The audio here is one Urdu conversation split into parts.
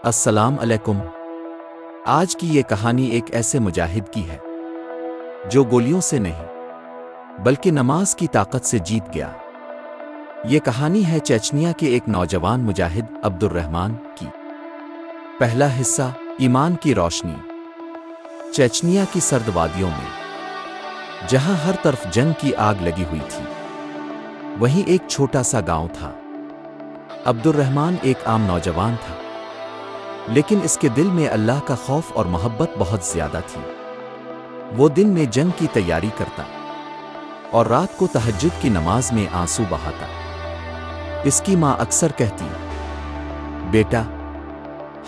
السلام علیکم۔ آج کی یہ کہانی ایک ایسے مجاہد کی ہے جو گولیوں سے نہیں بلکہ نماز کی طاقت سے جیت گیا۔ یہ کہانی ہے چیچنیا کے ایک نوجوان مجاہد عبد الرحمن کی۔ پہلا حصہ، ایمان کی روشنی۔ چیچنیا کی سرد وادیوں میں جہاں ہر طرف جنگ کی آگ لگی ہوئی تھی، وہیں ایک چھوٹا سا گاؤں تھا۔ عبد الرحمن ایک عام نوجوان تھا، لیکن اس کے دل میں اللہ کا خوف اور محبت بہت زیادہ تھی۔ وہ دن میں جنگ کی تیاری کرتا اور رات کو تہجد کی نماز میں آنسو بہاتا۔ اس کی ماں اکثر کہتی، بیٹا،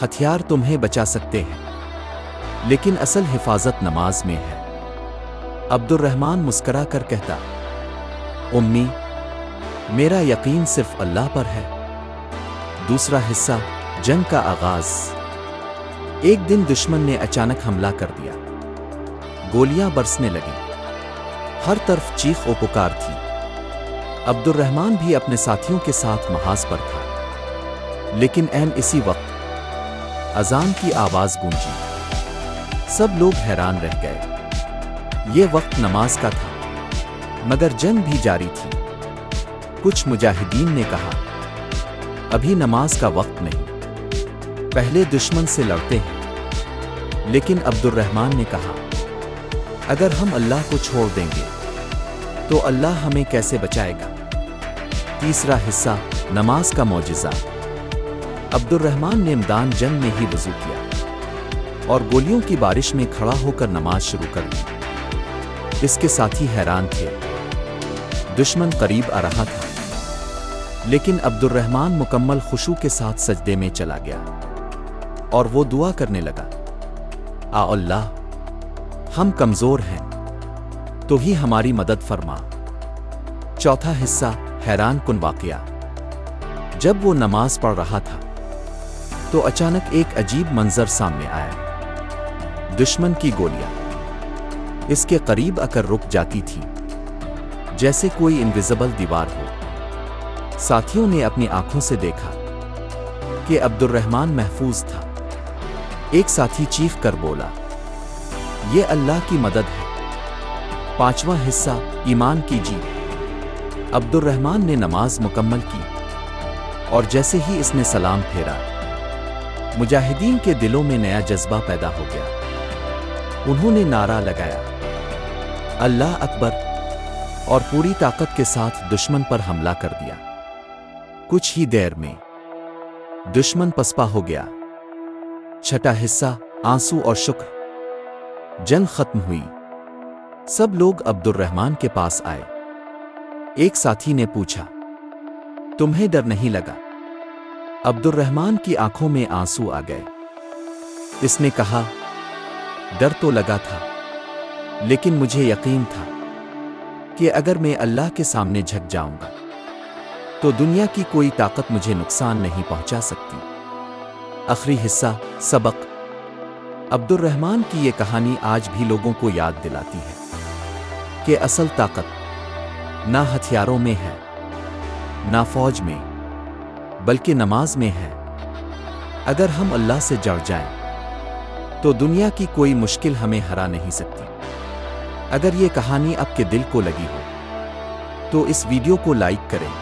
ہتھیار تمہیں بچا سکتے ہیں، لیکن اصل حفاظت نماز میں ہے۔ عبد الرحمن مسکرا کر کہتا، امی، میرا یقین صرف اللہ پر ہے۔ دوسرا حصہ، جنگ کا آغاز۔ ایک دن دشمن نے اچانک حملہ کر دیا۔ گولیاں برسنے لگیں، ہر طرف چیخ و پکار تھی۔ عبد الرحمن بھی اپنے ساتھیوں کے ساتھ محاذ پر تھا، لیکن اسی وقت اذان کی آواز گونجی۔ سب لوگ حیران رہ گئے۔ یہ وقت نماز کا تھا، مگر جنگ بھی جاری تھی۔ کچھ مجاہدین نے کہا، ابھی نماز کا وقت نہیں، پہلے دشمن سے لڑتے ہیں۔ لیکن عبد الرحمن نے کہا، اگر ہم اللہ کو چھوڑ دیں گے تو اللہ ہمیں کیسے بچائے گا؟ تیسرا حصہ، نماز کا معجزہ۔ عبد الرحمن نے میدان جنگ میں ہی وضو کیا اور گولیوں کی بارش میں کھڑا ہو کر نماز شروع کر دی۔ اس کے ساتھی حیران تھے، دشمن قریب آ رہا تھا، لیکن عبد الرحمن مکمل خشوع کے ساتھ سجدے میں چلا گیا اور وہ دعا کرنے لگا، آ اللہ، ہم کمزور ہیں، تو ہی ہماری مدد فرما۔ چوتھا حصہ، حیران کن واقعہ۔ جب وہ نماز پڑھ رہا تھا تو اچانک ایک عجیب منظر سامنے آیا۔ دشمن کی گولیاں اس کے قریب آ کر رک جاتی تھی، جیسے کوئی انویزیبل دیوار ہو۔ ساتھیوں نے اپنی آنکھوں سے دیکھا کہ عبد الرحمن محفوظ تھا۔ ایک ساتھی چیخ کر بولا، یہ اللہ کی مدد ہے۔ پانچواں حصہ، ایمان کی جیت۔ عبد الرحمن نے نماز مکمل کی اور جیسے ہی اس نے سلام پھیرا، مجاہدین کے دلوں میں نیا جذبہ پیدا ہو گیا۔ انہوں نے نعرہ لگایا، اللہ اکبر، اور پوری طاقت کے ساتھ دشمن پر حملہ کر دیا۔ کچھ ہی دیر میں دشمن پسپا ہو گیا۔ چھٹا حصہ، آنسو اور شکر۔ جنگ ختم ہوئی، سب لوگ عبد الرحمن کے پاس آئے۔ ایک ساتھی نے پوچھا، تمہیں ڈر نہیں لگا؟ عبد الرحمن کی آنکھوں میں آنسو آ گئے۔ اس نے کہا، ڈر تو لگا تھا، لیکن مجھے یقین تھا کہ اگر میں اللہ کے سامنے جھک جاؤں گا تو دنیا کی کوئی طاقت مجھے نقصان نہیں پہنچا سکتی۔ آخری حصہ، سبق۔ عبد الرحمن کی یہ کہانی آج بھی لوگوں کو یاد دلاتی ہے کہ اصل طاقت نہ ہتھیاروں میں ہے، نہ فوج میں، بلکہ نماز میں ہے۔ اگر ہم اللہ سے جڑ جائیں تو دنیا کی کوئی مشکل ہمیں ہرا نہیں سکتی۔ اگر یہ کہانی آپ کے دل کو لگی ہو تو اس ویڈیو کو لائک کریں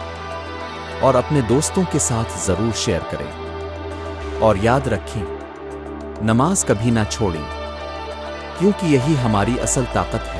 اور اپنے دوستوں کے ساتھ ضرور شیئر کریں، اور یاد رکھیں، نماز کبھی نہ چھوڑیں، کیونکہ یہی ہماری اصل طاقت ہے۔